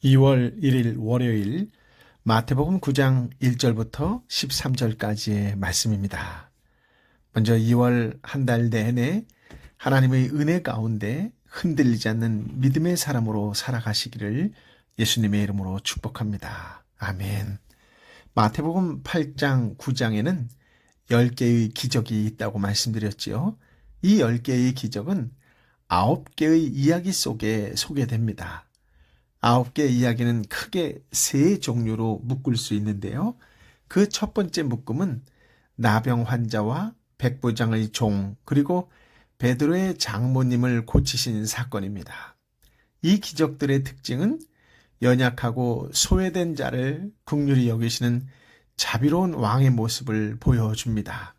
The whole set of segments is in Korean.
2월 1일 월요일 마태복음 9장 1절부터 13절까지의 말씀입니다. 먼저 2월 한 달 내내 하나님의 은혜 가운데 흔들리지 않는 믿음의 사람으로 살아가시기를 예수님의 이름으로 축복합니다. 아멘. 마태복음 8장 9장에는 10개의 기적이 있다고 말씀드렸지요. 이 10개의 기적은 9개의 이야기 속에 소개됩니다. 9개의 이야기는 크게 세 종류로 묶을 수 있는데요. 그 첫 번째 묶음은 나병 환자와 백부장의 종 그리고 베드로의 장모님을 고치신 사건입니다. 이 기적들의 특징은 연약하고 소외된 자를 긍휼히 여기시는 자비로운 왕의 모습을 보여줍니다.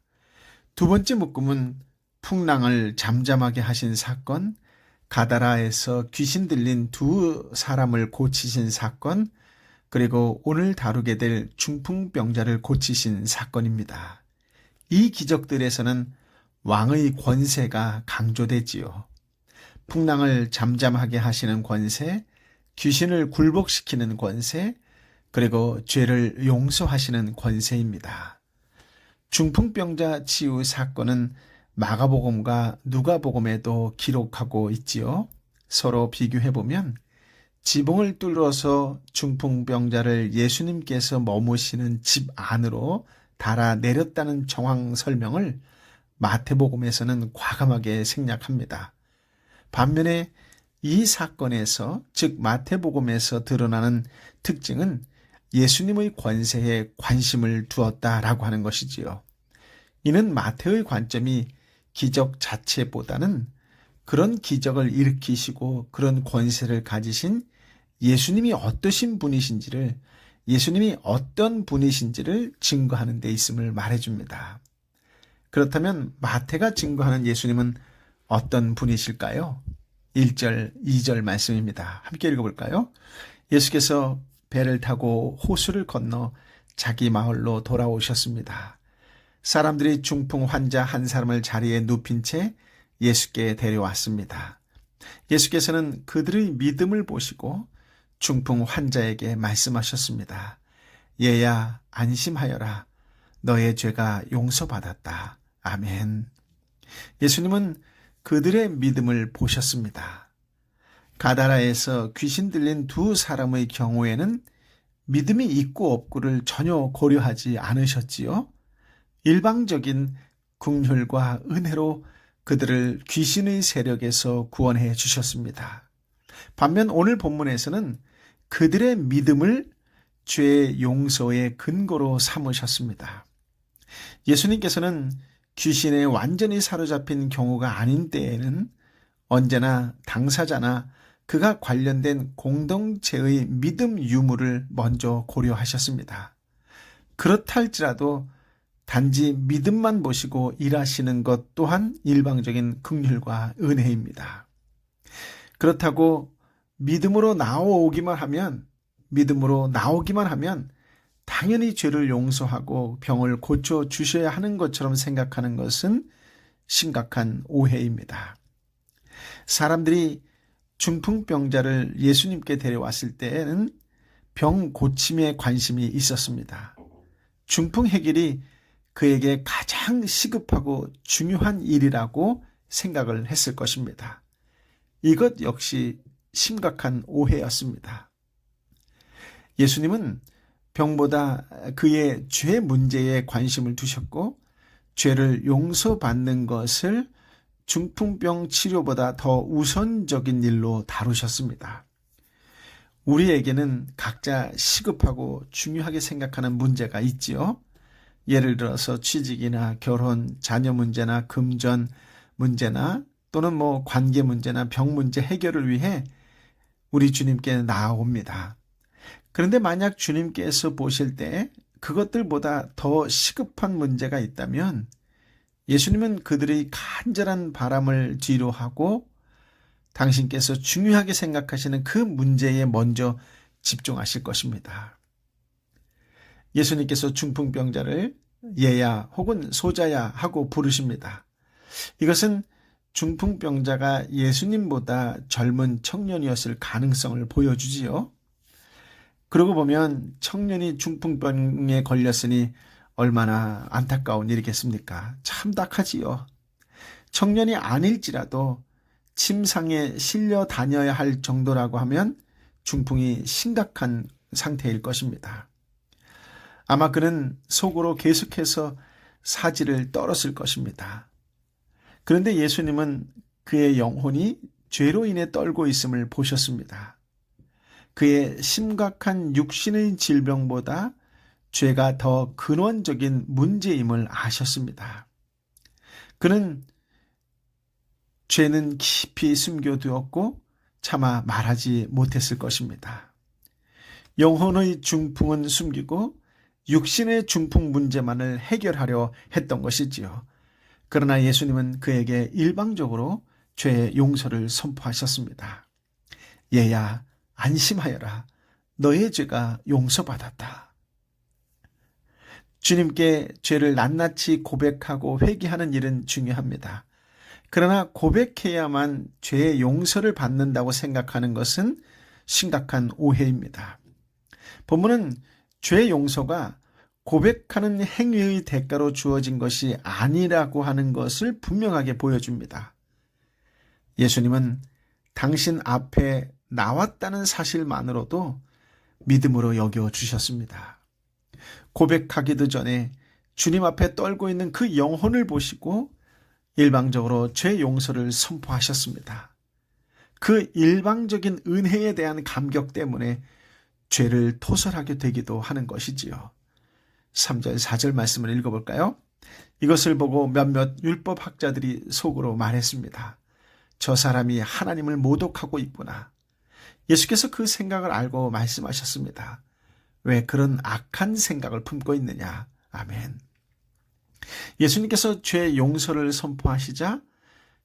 두 번째 묶음은 풍랑을 잠잠하게 하신 사건, 가다라에서 귀신 들린 두 사람을 고치신 사건, 그리고 오늘 다루게 될 중풍병자를 고치신 사건입니다. 이 기적들에서는 왕의 권세가 강조되지요. 풍랑을 잠잠하게 하시는 권세, 귀신을 굴복시키는 권세, 그리고 죄를 용서하시는 권세입니다. 중풍병자 치유 사건은 마가복음과 누가복음에도 기록하고 있지요. 서로 비교해보면 지붕을 뚫어서 중풍병자를 예수님께서 머무시는 집 안으로 달아내렸다는 정황 설명을 마태복음에서는 과감하게 생략합니다. 반면에 이 사건에서, 즉 마태복음에서 드러나는 특징은 예수님의 권세에 관심을 두었다라고 하는 것이지요. 이는 마태의 관점이 기적 자체보다는 그런 기적을 일으키시고 그런 권세를 가지신 예수님이 어떠신 분이신지를, 예수님이 어떤 분이신지를 증거하는 데 있음을 말해줍니다. 그렇다면 마태가 증거하는 예수님은 어떤 분이실까요? 1절, 2절 말씀입니다. 함께 읽어볼까요? 예수께서 배를 타고 호수를 건너 자기 마을로 돌아오셨습니다. 사람들이 중풍 환자 한 사람을 자리에 눕힌 채 예수께 데려왔습니다. 예수께서는 그들의 믿음을 보시고 중풍 환자에게 말씀하셨습니다. 얘야, 안심하여라. 너의 죄가 용서받았다. 아멘. 예수님은 그들의 믿음을 보셨습니다. 가다라에서 귀신 들린 두 사람의 경우에는 믿음이 있고 없고를 전혀 고려하지 않으셨지요. 일방적인 긍휼과 은혜로 그들을 귀신의 세력에서 구원해 주셨습니다. 반면 오늘 본문에서는 그들의 믿음을 죄 용서의 근거로 삼으셨습니다. 예수님께서는 귀신에 완전히 사로잡힌 경우가 아닌 때에는 언제나 당사자나 그가 관련된 공동체의 믿음 유무를 먼저 고려하셨습니다. 그렇다 할지라도 단지 믿음만 보시고 일하시는 것 또한 일방적인 긍휼과 은혜입니다. 그렇다고 믿음으로 나오기만 하면 당연히 죄를 용서하고 병을 고쳐 주셔야 하는 것처럼 생각하는 것은 심각한 오해입니다. 사람들이 중풍병자를 예수님께 데려왔을 때에는 병 고침에 관심이 있었습니다. 중풍 해결이 그에게 가장 시급하고 중요한 일이라고 생각을 했을 것입니다. 이것 역시 심각한 오해였습니다. 예수님은 병보다 그의 죄 문제에 관심을 두셨고 죄를 용서받는 것을 중풍병 치료보다 더 우선적인 일로 다루셨습니다. 우리에게는 각자 시급하고 중요하게 생각하는 문제가 있지요. 예를 들어서 취직이나 결혼, 자녀 문제나 금전 문제나 또는 관계 문제나 병 문제 해결을 위해 우리 주님께 나아옵니다. 그런데 만약 주님께서 보실 때 그것들보다 더 시급한 문제가 있다면 예수님은 그들의 간절한 바람을 뒤로 하고 당신께서 중요하게 생각하시는 그 문제에 먼저 집중하실 것입니다. 예수님께서 중풍병자를 얘야 혹은 소자야 하고 부르십니다. 이것은 중풍병자가 예수님보다 젊은 청년이었을 가능성을 보여주지요. 그러고 보면 청년이 중풍병에 걸렸으니 얼마나 안타까운 일이겠습니까? 참 딱하지요. 청년이 아닐지라도 침상에 실려 다녀야 할 정도라고 하면 중풍이 심각한 상태일 것입니다. 아마 그는 속으로 계속해서 사지를 떨었을 것입니다. 그런데 예수님은 그의 영혼이 죄로 인해 떨고 있음을 보셨습니다. 그의 심각한 육신의 질병보다 죄가 더 근원적인 문제임을 아셨습니다. 그는 죄는 깊이 숨겨두었고 차마 말하지 못했을 것입니다. 영혼의 중풍은 숨기고 육신의 중풍 문제만을 해결하려 했던 것이지요. 그러나 예수님은 그에게 일방적으로 죄의 용서를 선포하셨습니다. 얘야, 안심하여라. 너의 죄가 용서받았다. 주님께 죄를 낱낱이 고백하고 회개하는 일은 중요합니다. 그러나 고백해야만 죄의 용서를 받는다고 생각하는 것은 심각한 오해입니다. 본문은 죄 용서가 고백하는 행위의 대가로 주어진 것이 아니라고 하는 것을 분명하게 보여줍니다. 예수님은 당신 앞에 나왔다는 사실만으로도 믿음으로 여겨주셨습니다. 고백하기도 전에 주님 앞에 떨고 있는 그 영혼을 보시고 일방적으로 죄 용서를 선포하셨습니다. 그 일방적인 은혜에 대한 감격 때문에 죄를 토설하게 되기도 하는 것이지요. 3절 4절 말씀을 읽어볼까요? 이것을 보고 몇몇 율법학자들이 속으로 말했습니다. 저 사람이 하나님을 모독하고 있구나. 예수께서 그 생각을 알고 말씀하셨습니다. 왜 그런 악한 생각을 품고 있느냐. 아멘. 예수님께서 죄 용서를 선포하시자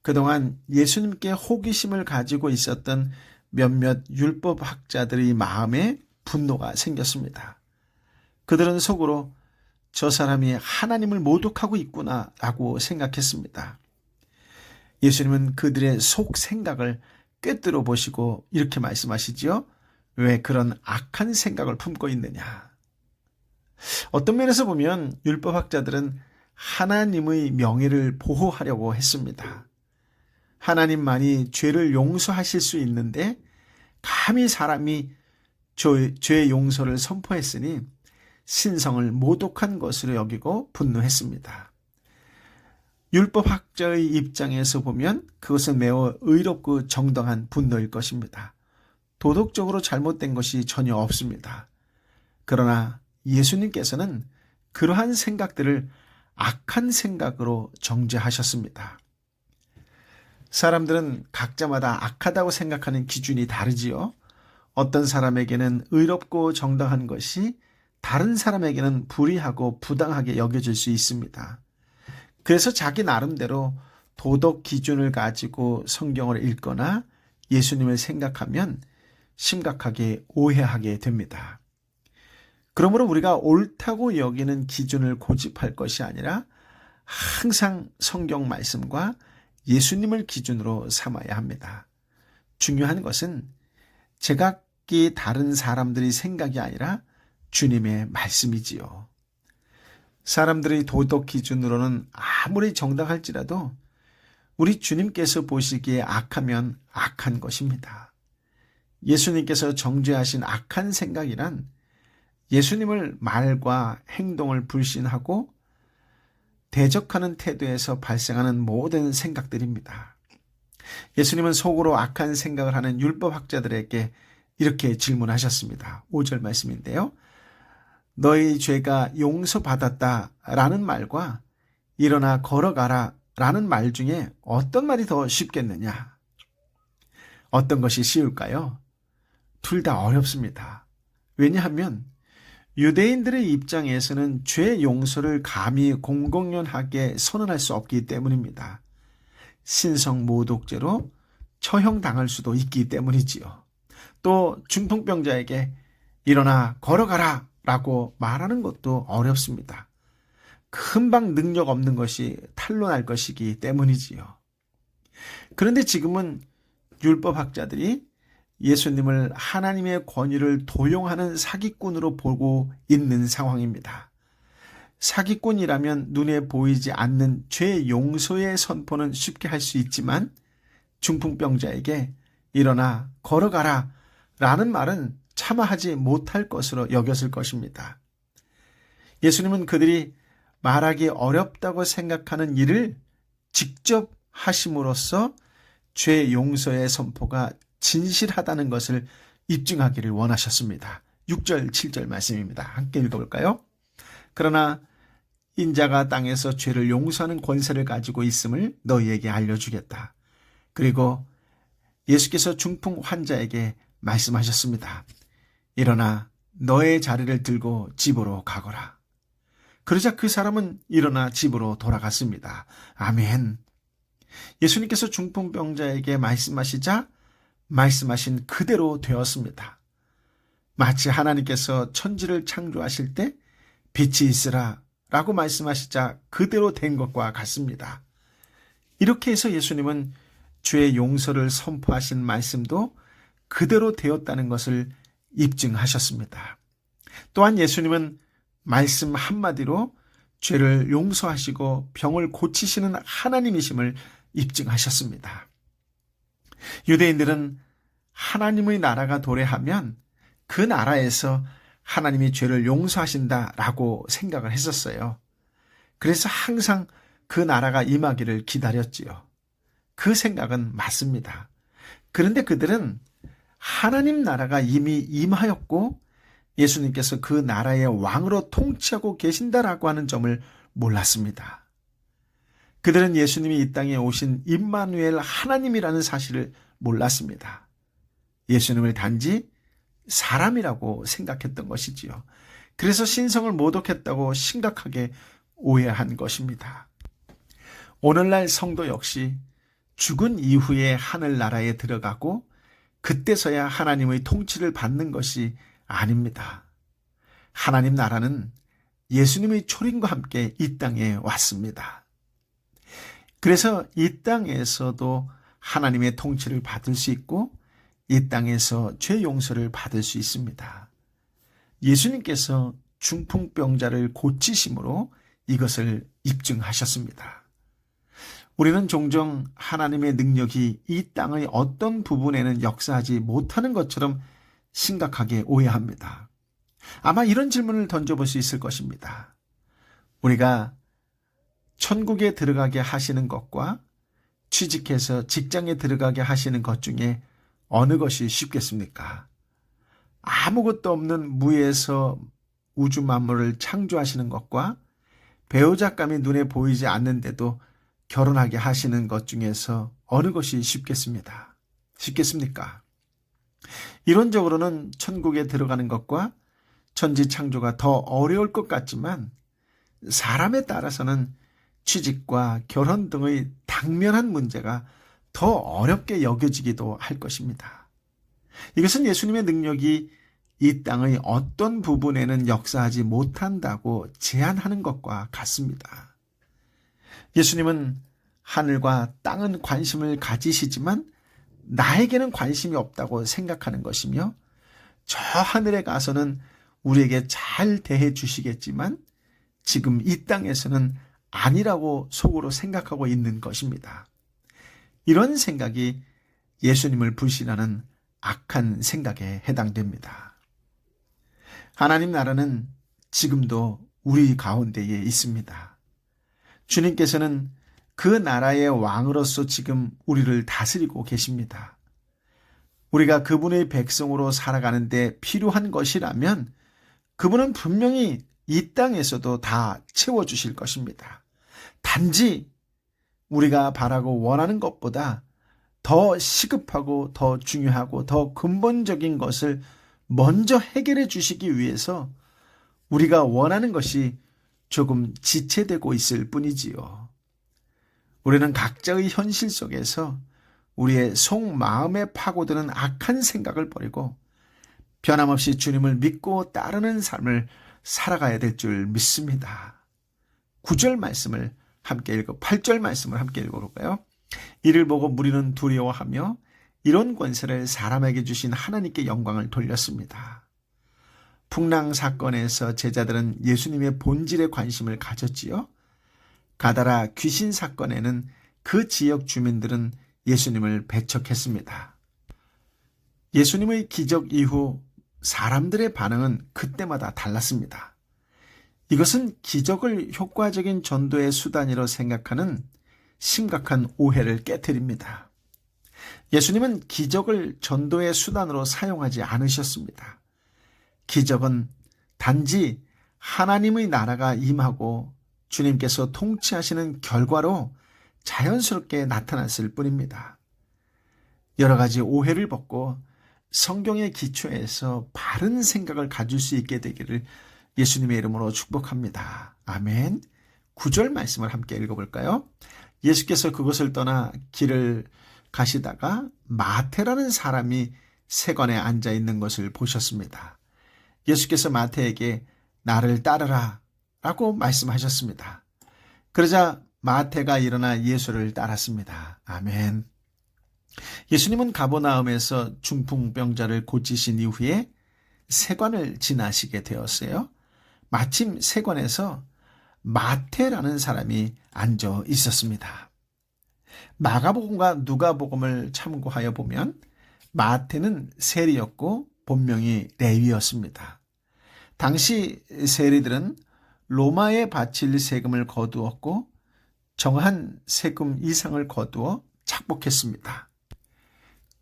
그동안 예수님께 호기심을 가지고 있었던 몇몇 율법학자들의 마음에 분노가 생겼습니다. 그들은 속으로 저 사람이 하나님을 모독하고 있구나 라고 생각했습니다. 예수님은 그들의 속 생각을 꿰뚫어 보시고 이렇게 말씀하시지요. 왜 그런 악한 생각을 품고 있느냐. 어떤 면에서 보면 율법학자들은 하나님의 명예를 보호하려고 했습니다. 하나님만이 죄를 용서하실 수 있는데 감히 사람이 죄의 용서를 선포했으니 신성을 모독한 것으로 여기고 분노했습니다. 율법학자의 입장에서 보면 그것은 매우 의롭고 정당한 분노일 것입니다. 도덕적으로 잘못된 것이 전혀 없습니다. 그러나 예수님께서는 그러한 생각들을 악한 생각으로 정죄하셨습니다. 사람들은 각자마다 악하다고 생각하는 기준이 다르지요. 어떤 사람에게는 의롭고 정당한 것이 다른 사람에게는 불의하고 부당하게 여겨질 수 있습니다. 그래서 자기 나름대로 도덕 기준을 가지고 성경을 읽거나 예수님을 생각하면 심각하게 오해하게 됩니다. 그러므로 우리가 옳다고 여기는 기준을 고집할 것이 아니라 항상 성경 말씀과 예수님을 기준으로 삼아야 합니다. 중요한 것은 제각기 다른 사람들의 생각이 아니라 주님의 말씀이지요. 사람들의 도덕 기준으로는 아무리 정당할지라도 우리 주님께서 보시기에 악하면 악한 것입니다. 예수님께서 정죄하신 악한 생각이란 예수님을 말과 행동을 불신하고 대적하는 태도에서 발생하는 모든 생각들입니다. 예수님은 속으로 악한 생각을 하는 율법학자들에게 이렇게 질문하셨습니다. 5절 말씀인데요. 너희 죄가 용서받았다 라는 말과 일어나 걸어가라 라는 말 중에 어떤 말이 더 쉽겠느냐? 어떤 것이 쉬울까요? 둘 다 어렵습니다. 왜냐하면 유대인들의 입장에서는 죄 용서를 감히 공공연하게 선언할 수 없기 때문입니다. 신성 모독죄로 처형당할 수도 있기 때문이지요. 또 중풍병자에게 일어나 걸어가라 라고 말하는 것도 어렵습니다. 금방 능력 없는 것이 탄로날 것이기 때문이지요. 그런데 지금은 율법학자들이 예수님을 하나님의 권위를 도용하는 사기꾼으로 보고 있는 상황입니다. 사기꾼이라면 눈에 보이지 않는 죄 용서의 선포는 쉽게 할 수 있지만 중풍병자에게 일어나 걸어가라 라는 말은 차마 하지 못할 것으로 여겼을 것입니다. 예수님은 그들이 말하기 어렵다고 생각하는 일을 직접 하심으로써 죄 용서의 선포가 진실하다는 것을 입증하기를 원하셨습니다. 6절, 7절 말씀입니다. 함께 읽어볼까요? 그러나 인자가 땅에서 죄를 용서하는 권세를 가지고 있음을 너희에게 알려주겠다. 그리고 예수께서 중풍 환자에게 말씀하셨습니다. 일어나 너의 자리를 들고 집으로 가거라. 그러자 그 사람은 일어나 집으로 돌아갔습니다. 아멘. 예수님께서 중풍병자에게 말씀하시자 말씀하신 그대로 되었습니다. 마치 하나님께서 천지를 창조하실 때 빛이 있으라 라고 말씀하시자 그대로 된 것과 같습니다. 이렇게 해서 예수님은 죄의 용서를 선포하신 말씀도 그대로 되었다는 것을 입증하셨습니다. 또한 예수님은 말씀 한마디로 죄를 용서하시고 병을 고치시는 하나님이심을 입증하셨습니다. 유대인들은 하나님의 나라가 도래하면 그 나라에서 하나님이 죄를 용서하신다라고 생각을 했었어요. 그래서 항상 그 나라가 임하기를 기다렸지요. 그 생각은 맞습니다. 그런데 그들은 하나님 나라가 이미 임하였고 예수님께서 그 나라의 왕으로 통치하고 계신다라고 하는 점을 몰랐습니다. 그들은 예수님이 이 땅에 오신 임마누엘 하나님이라는 사실을 몰랐습니다. 예수님을 단지 사람이라고 생각했던 것이지요. 그래서 신성을 모독했다고 심각하게 오해한 것입니다. 오늘날 성도 역시 죽은 이후에 하늘나라에 들어가고 그때서야 하나님의 통치를 받는 것이 아닙니다. 하나님 나라는 예수님의 초림과 함께 이 땅에 왔습니다. 그래서 이 땅에서도 하나님의 통치를 받을 수 있고 이 땅에서 죄 용서를 받을 수 있습니다. 예수님께서 중풍병자를 고치심으로 이것을 입증하셨습니다. 우리는 종종 하나님의 능력이 이 땅의 어떤 부분에는 역사하지 못하는 것처럼 심각하게 오해합니다. 아마 이런 질문을 던져볼 수 있을 것입니다. 우리가 천국에 들어가게 하시는 것과 취직해서 직장에 들어가게 하시는 것 중에 어느 것이 쉽겠습니까? 아무것도 없는 무에서 우주 만물을 창조하시는 것과 배우자감이 눈에 보이지 않는데도 결혼하게 하시는 것 중에서 어느 것이 쉽겠습니까? 이론적으로는 천국에 들어가는 것과 천지 창조가 더 어려울 것 같지만 사람에 따라서는 취직과 결혼 등의 당면한 문제가 더 어렵게 여겨지기도 할 것입니다. 이것은 예수님의 능력이 이 땅의 어떤 부분에는 역사하지 못한다고 제안하는 것과 같습니다. 예수님은 하늘과 땅은 관심을 가지시지만 나에게는 관심이 없다고 생각하는 것이며 저 하늘에 가서는 우리에게 잘 대해 주시겠지만 지금 이 땅에서는 아니라고 속으로 생각하고 있는 것입니다. 이런 생각이 예수님을 불신하는 악한 생각에 해당됩니다. 하나님 나라는 지금도 우리 가운데에 있습니다. 주님께서는 그 나라의 왕으로서 지금 우리를 다스리고 계십니다. 우리가 그분의 백성으로 살아가는데 필요한 것이라면 그분은 분명히 이 땅에서도 다 채워주실 것입니다. 단지 우리가 바라고 원하는 것보다 더 시급하고 더 중요하고 더 근본적인 것을 먼저 해결해 주시기 위해서 우리가 원하는 것이 조금 지체되고 있을 뿐이지요. 우리는 각자의 현실 속에서 우리의 속마음에 파고드는 악한 생각을 버리고 변함없이 주님을 믿고 따르는 삶을 살아가야 될 줄 믿습니다. 9절 말씀을 함께 8절 말씀을 함께 읽어볼까요? 이를 보고 무리는 두려워하며 이런 권세를 사람에게 주신 하나님께 영광을 돌렸습니다. 풍랑 사건에서 제자들은 예수님의 본질에 관심을 가졌지요. 가다라 귀신 사건에는 그 지역 주민들은 예수님을 배척했습니다. 예수님의 기적 이후 사람들의 반응은 그때마다 달랐습니다. 이것은 기적을 효과적인 전도의 수단으로 생각하는 심각한 오해를 깨트립니다. 예수님은 기적을 전도의 수단으로 사용하지 않으셨습니다. 기적은 단지 하나님의 나라가 임하고 주님께서 통치하시는 결과로 자연스럽게 나타났을 뿐입니다. 여러 가지 오해를 벗고 성경의 기초에서 바른 생각을 가질 수 있게 되기를 예수님의 이름으로 축복합니다. 아멘. 9절 말씀을 함께 읽어볼까요? 예수께서 그곳을 떠나 길을 가시다가 마태라는 사람이 세관에 앉아 있는 것을 보셨습니다. 예수께서 마태에게 나를 따르라 라고 말씀하셨습니다. 그러자 마태가 일어나 예수를 따랐습니다. 아멘. 예수님은 가버나움에서 중풍병자를 고치신 이후에 세관을 지나시게 되었어요. 마침 세관에서 마태라는 사람이 앉아 있었습니다. 마가복음과 누가복음을 참고하여 보면 마태는 세리였고 본명이 레위였습니다. 당시 세리들은 로마에 바칠 세금을 거두었고 정한 세금 이상을 거두어 착복했습니다.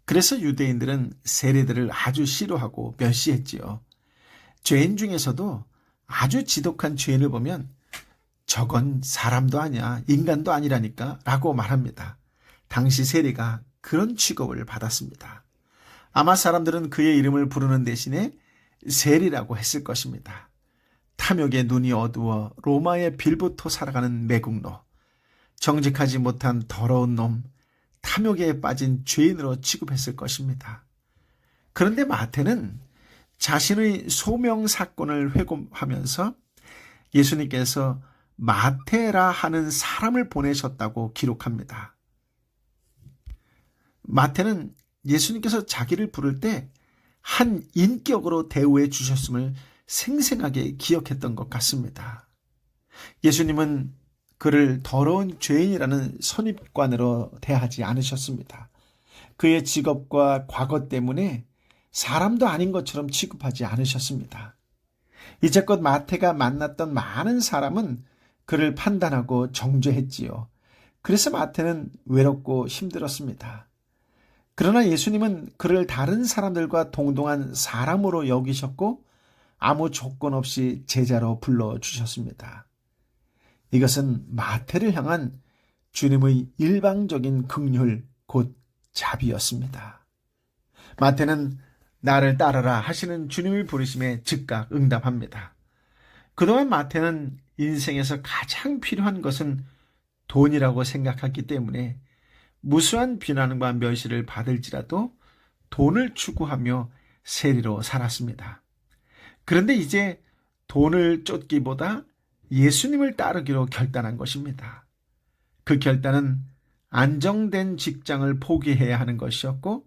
그래서 유대인들은 세리들을 아주 싫어하고 멸시했지요. 죄인 중에서도 아주 지독한 죄인을 보면 저건 사람도 아니야, 인간도 아니라니까 라고 말합니다. 당시 세리가 그런 취급을 받았습니다. 아마 사람들은 그의 이름을 부르는 대신에 세리라고 했을 것입니다. 탐욕에 눈이 어두워 로마의 빌부터 살아가는 매국노, 정직하지 못한 더러운 놈, 탐욕에 빠진 죄인으로 취급했을 것입니다. 그런데 마태는 자신의 소명 사건을 회고하면서 예수님께서 마태라 하는 사람을 보내셨다고 기록합니다. 마태는 예수님께서 자기를 부를 때 한 인격으로 대우해 주셨음을 생생하게 기억했던 것 같습니다. 예수님은 그를 더러운 죄인이라는 선입관으로 대하지 않으셨습니다. 그의 직업과 과거 때문에 사람도 아닌 것처럼 취급하지 않으셨습니다. 이제껏 마태가 만났던 많은 사람은 그를 판단하고 정죄했지요. 그래서 마태는 외롭고 힘들었습니다. 그러나 예수님은 그를 다른 사람들과 동등한 사람으로 여기셨고 아무 조건 없이 제자로 불러주셨습니다. 이것은 마태를 향한 주님의 일방적인 긍휼 곧 자비였습니다. 마태는 나를 따르라 하시는 주님의 부르심에 즉각 응답합니다. 그동안 마태는 인생에서 가장 필요한 것은 돈이라고 생각했기 때문에 무수한 비난과 멸시를 받을지라도 돈을 추구하며 세리로 살았습니다. 그런데 이제 돈을 쫓기보다 예수님을 따르기로 결단한 것입니다. 그 결단은 안정된 직장을 포기해야 하는 것이었고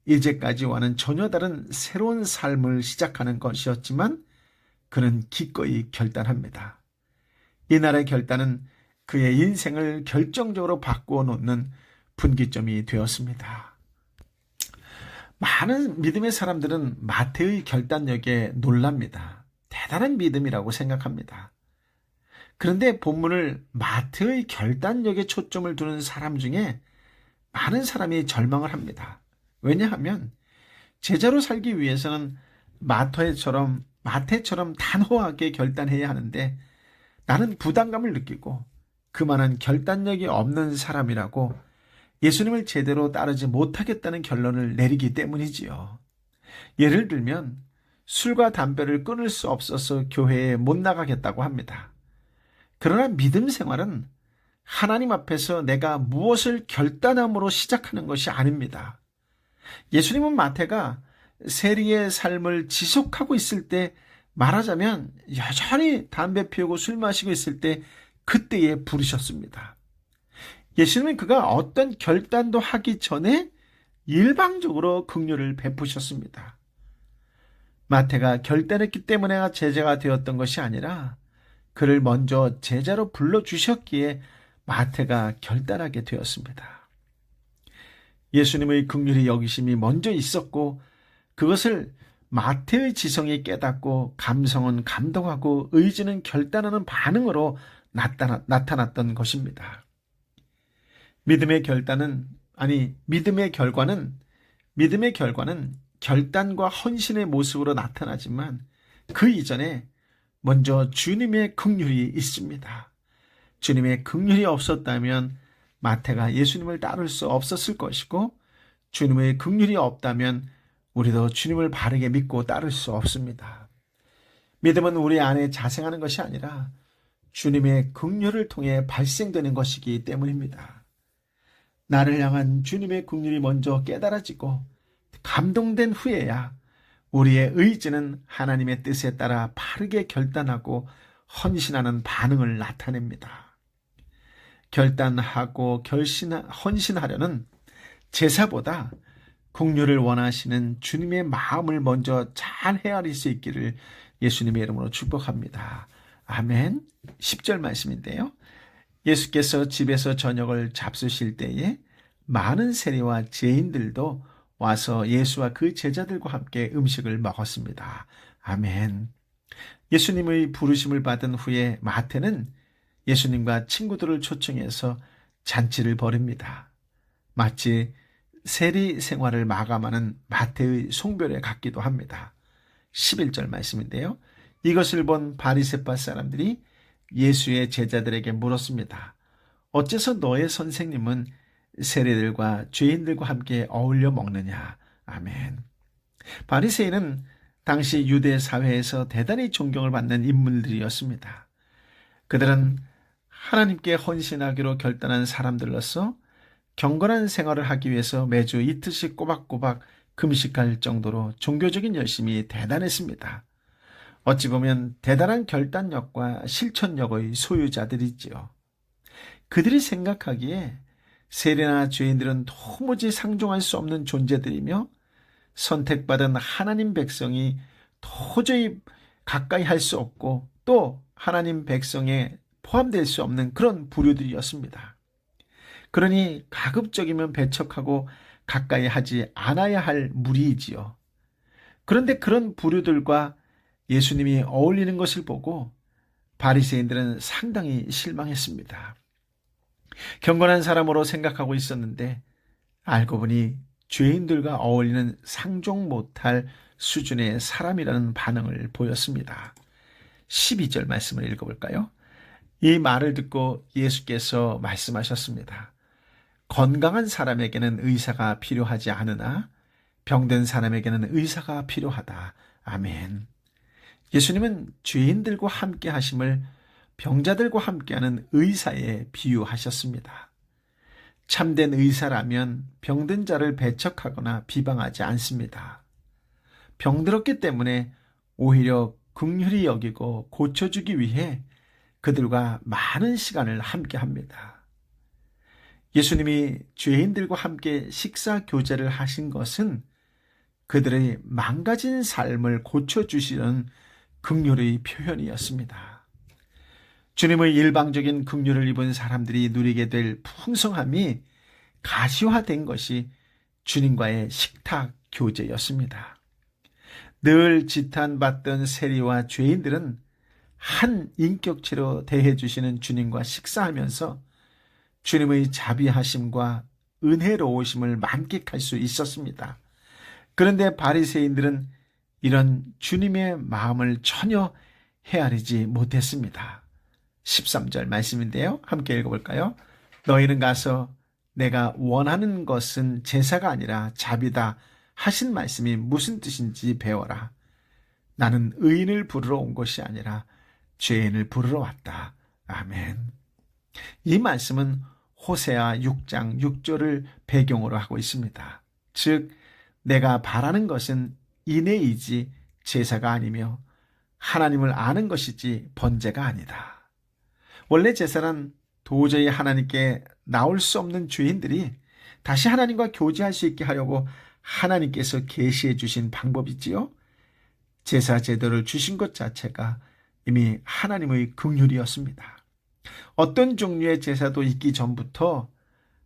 이제까지와는 전혀 다른 새로운 삶을 시작하는 것이었지만 그는 기꺼이 결단합니다. 이날의 결단은 그의 인생을 결정적으로 바꾸어 놓는 분기점이 되었습니다. 많은 믿음의 사람들은 마태의 결단력에 놀랍니다. 대단한 믿음이라고 생각합니다. 그런데 본문을 마태의 결단력에 초점을 두는 사람 중에 많은 사람이 절망을 합니다. 왜냐하면 제자로 살기 위해서는 마태처럼 단호하게 결단해야 하는데 나는 부담감을 느끼고 그만한 결단력이 없는 사람이라고 예수님을 제대로 따르지 못하겠다는 결론을 내리기 때문이지요. 예를 들면 술과 담배를 끊을 수 없어서 교회에 못 나가겠다고 합니다. 그러나 믿음 생활은 하나님 앞에서 내가 무엇을 결단함으로 시작하는 것이 아닙니다. 예수님은 마태가 세리의 삶을 지속하고 있을 때, 말하자면 여전히 담배 피우고 술 마시고 있을 때 그때에 부르셨습니다. 예수님은 그가 어떤 결단도 하기 전에 일방적으로 긍휼을 베푸셨습니다. 마태가 결단했기 때문에 제자가 되었던 것이 아니라 그를 먼저 제자로 불러주셨기에 마태가 결단하게 되었습니다. 예수님의 긍휼히 여기심이 먼저 있었고 그것을 마태의 지성이 깨닫고 감성은 감동하고 의지는 결단하는 반응으로 나타났던 것입니다. 믿음의 결과는 결단과 헌신의 모습으로 나타나지만 그 이전에 먼저 주님의 긍휼이 있습니다. 주님의 긍휼이 없었다면 마태가 예수님을 따를 수 없었을 것이고 주님의 긍휼이 없다면 우리도 주님을 바르게 믿고 따를 수 없습니다. 믿음은 우리 안에 자생하는 것이 아니라 주님의 긍휼을 통해 발생되는 것이기 때문입니다. 나를 향한 주님의 긍휼이 먼저 깨달아지고 감동된 후에야 우리의 의지는 하나님의 뜻에 따라 바르게 결단하고 헌신하는 반응을 나타냅니다. 결단하고 헌신하려는 제사보다 긍휼을 원하시는 주님의 마음을 먼저 잘 헤아릴 수 있기를 예수님의 이름으로 축복합니다. 아멘. 10절 말씀인데요. 예수께서 집에서 저녁을 잡수실 때에 많은 세리와 죄인들도 와서 예수와 그 제자들과 함께 음식을 먹었습니다. 아멘. 예수님의 부르심을 받은 후에 마태는 예수님과 친구들을 초청해서 잔치를 벌입니다. 마치 세리 생활을 마감하는 마태의 송별회 같기도 합니다. 11절 말씀인데요. 이것을 본 바리새파 사람들이 예수의 제자들에게 물었습니다. 어째서 너의 선생님은 세리들과 죄인들과 함께 어울려 먹느냐? 아멘. 바리새인은 당시 유대 사회에서 대단히 존경을 받는 인물들이었습니다. 그들은 하나님께 헌신하기로 결단한 사람들로서 경건한 생활을 하기 위해서 매주 이틀씩 꼬박꼬박 금식할 정도로 종교적인 열심이 대단했습니다. 어찌 보면 대단한 결단력과 실천력의 소유자들이지요. 그들이 생각하기에 세리나 죄인들은 도무지 상종할 수 없는 존재들이며 선택받은 하나님 백성이 도저히 가까이 할 수 없고 또 하나님 백성에 포함될 수 없는 그런 부류들이었습니다. 그러니 가급적이면 배척하고 가까이 하지 않아야 할 무리이지요. 그런데 그런 부류들과 예수님이 어울리는 것을 보고 바리새인들은 상당히 실망했습니다. 경건한 사람으로 생각하고 있었는데 알고 보니 죄인들과 어울리는 상종 못할 수준의 사람이라는 반응을 보였습니다. 12절 말씀을 읽어볼까요? 이 말을 듣고 예수께서 말씀하셨습니다. 건강한 사람에게는 의사가 필요하지 않으나 병든 사람에게는 의사가 필요하다. 아멘. 예수님은 죄인들과 함께 하심을 병자들과 함께하는 의사에 비유하셨습니다. 참된 의사라면 병든 자를 배척하거나 비방하지 않습니다. 병들었기 때문에 오히려 긍휼히 여기고 고쳐주기 위해 그들과 많은 시간을 함께합니다. 예수님이 죄인들과 함께 식사 교제를 하신 것은 그들의 망가진 삶을 고쳐주시는 긍휼의 표현이었습니다. 주님의 일방적인 긍휼을 입은 사람들이 누리게 될 풍성함이 가시화된 것이 주님과의 식탁 교제였습니다. 늘 지탄받던 세리와 죄인들은 한 인격체로 대해주시는 주님과 식사하면서 주님의 자비하심과 은혜로우심을 만끽할 수 있었습니다. 그런데 바리새인들은 이런 주님의 마음을 전혀 헤아리지 못했습니다. 13절 말씀인데요. 함께 읽어볼까요? 너희는 가서 내가 원하는 것은 제사가 아니라 자비다 하신 말씀이 무슨 뜻인지 배워라. 나는 의인을 부르러 온 것이 아니라 죄인을 부르러 왔다. 아멘. 이 말씀은 호세아 6장 6절을 배경으로 하고 있습니다. 즉 내가 바라는 것은 인애이지 제사가 아니며 하나님을 아는 것이지 번제가 아니다. 원래 제사는 도저히 하나님께 나올 수 없는 죄인들이 다시 하나님과 교제할 수 있게 하려고 하나님께서 계시해 주신 방법이지요. 제사 제도를 주신 것 자체가 이미 하나님의 긍휼이었습니다. 어떤 종류의 제사도 있기 전부터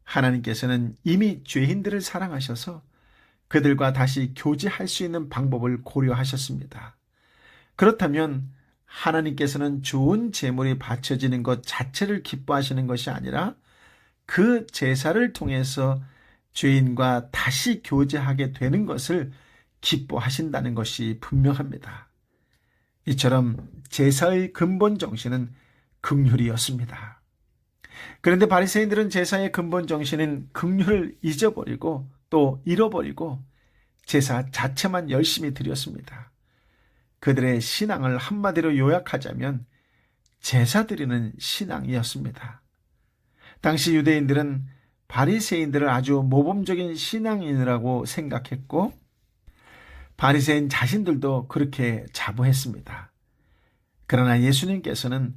하나님께서는 이미 죄인들을 사랑하셔서 그들과 다시 교제할 수 있는 방법을 고려하셨습니다. 그렇다면 하나님께서는 좋은 제물이 바쳐지는 것 자체를 기뻐하시는 것이 아니라 그 제사를 통해서 죄인과 다시 교제하게 되는 것을 기뻐하신다는 것이 분명합니다. 이처럼 제사의 근본 정신은 긍휼이었습니다. 그런데 바리새인들은 제사의 근본 정신인 긍휼을 잊어버리고 또 잃어버리고 제사 자체만 열심히 드렸습니다. 그들의 신앙을 한마디로 요약하자면 제사 드리는 신앙이었습니다. 당시 유대인들은 바리새인들을 아주 모범적인 신앙인이라고 생각했고 바리새인 자신들도 그렇게 자부했습니다. 그러나 예수님께서는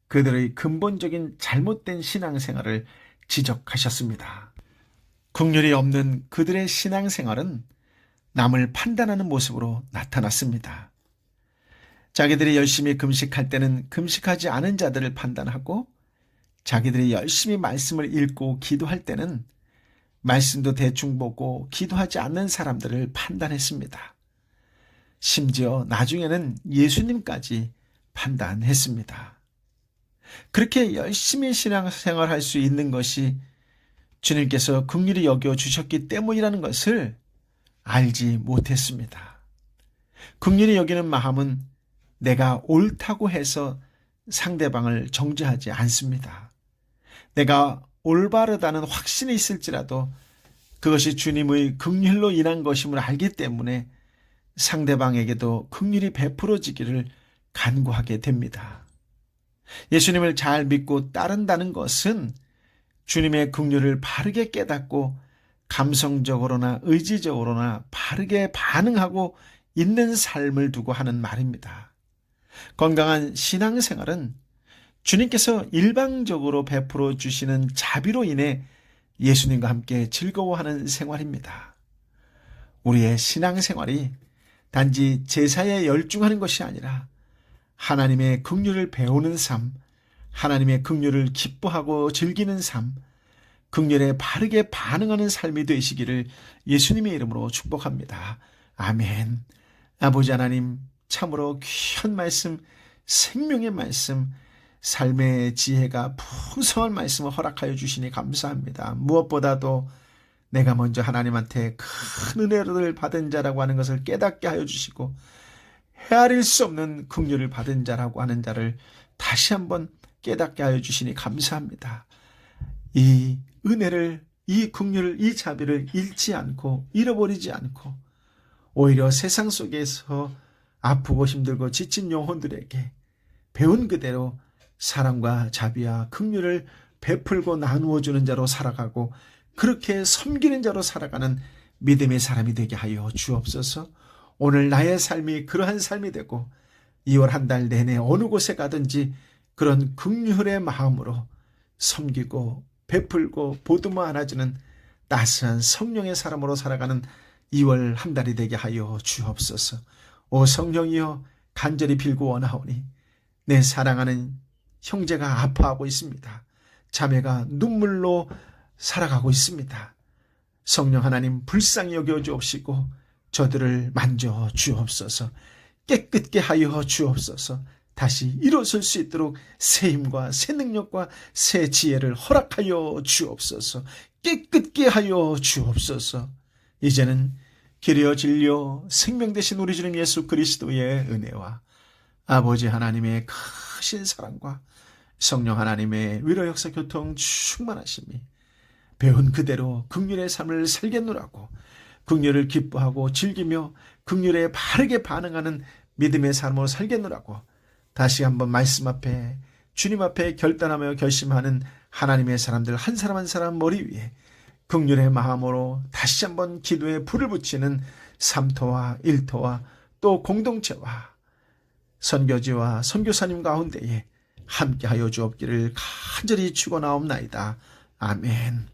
그들의 근본적인 잘못된 신앙생활을 지적하셨습니다. 긍휼이 없는 그들의 신앙생활은 남을 판단하는 모습으로 나타났습니다. 자기들이 열심히 금식할 때는 금식하지 않은 자들을 판단하고 자기들이 열심히 말씀을 읽고 기도할 때는 말씀도 대충 보고 기도하지 않는 사람들을 판단했습니다. 심지어 나중에는 예수님까지 판단했습니다. 그렇게 열심히 신앙생활할 수 있는 것이 주님께서 긍휼히 여겨주셨기 때문이라는 것을 알지 못했습니다. 긍휼히 여기는 마음은 내가 옳다고 해서 상대방을 정죄하지 않습니다. 내가 올바르다는 확신이 있을지라도 그것이 주님의 긍휼로 인한 것임을 알기 때문에 상대방에게도 긍휼이 베풀어지기를 간구하게 됩니다. 예수님을 잘 믿고 따른다는 것은 주님의 긍휼을 바르게 깨닫고 감성적으로나 의지적으로나 바르게 반응하고 있는 삶을 두고 하는 말입니다. 건강한 신앙생활은 주님께서 일방적으로 베풀어 주시는 자비로 인해 예수님과 함께 즐거워하는 생활입니다. 우리의 신앙생활이 단지 제사에 열중하는 것이 아니라 하나님의 긍휼을 배우는 삶, 하나님의 긍휼을 기뻐하고 즐기는 삶, 긍휼에 바르게 반응하는 삶이 되시기를 예수님의 이름으로 축복합니다. 아멘. 아버지 하나님, 참으로 귀한 말씀, 생명의 말씀, 삶의 지혜가 풍성한 말씀을 허락하여 주시니 감사합니다. 무엇보다도 내가 먼저 하나님한테 큰 은혜를 받은 자라고 하는 것을 깨닫게 하여 주시고 헤아릴 수 없는 긍휼을 받은 자라고 하는 자를 다시 한번 깨닫게 하여 주시니 감사합니다. 이 은혜를, 이 긍휼을, 이 자비를 잃지 않고 잃어버리지 않고 오히려 세상 속에서 아프고 힘들고 지친 영혼들에게 배운 그대로 사랑과 자비와 긍휼을 베풀고 나누어 주는 자로 살아가고 그렇게 섬기는 자로 살아가는 믿음의 사람이 되게 하여 주옵소서. 오늘 나의 삶이 그러한 삶이 되고 2월 한 달 내내 어느 곳에 가든지 그런 긍휼의 마음으로 섬기고 베풀고 보듬어 안아주는 따스한 성령의 사람으로 살아가는 2월 한 달이 되게 하여 주옵소서. 오 성령이여, 간절히 빌고 원하오니 내 사랑하는 형제가 아파하고 있습니다. 자매가 눈물로 살아가고 있습니다. 성령 하나님 불쌍히 여겨 주옵시고 저들을 만져 주옵소서. 깨끗게 하여 주옵소서. 다시 일어설 수 있도록 새 힘과 새 능력과 새 지혜를 허락하여 주옵소서. 깨끗게 하여 주옵소서. 이제는 길이여 진리여 생명 되신 우리 주님 예수 그리스도의 은혜와 아버지 하나님의 크신 사랑과 성령 하나님의 위로 역사 교통 충만하심이 배운 그대로 긍휼의 삶을 살겠노라고 긍휼을 기뻐하고 즐기며 긍휼에 바르게 반응하는 믿음의 삶으로 살겠노라고 다시 한번 말씀 앞에 주님 앞에 결단하며 결심하는 하나님의 사람들 한 사람 한 사람 머리 위에 긍휼의 마음으로 다시 한번 기도에 불을 붙이는 삼토와 일토와 또 공동체와 선교지와 선교사님 가운데에 함께하여 주옵기를 간절히 축원하옵나이다. 아멘.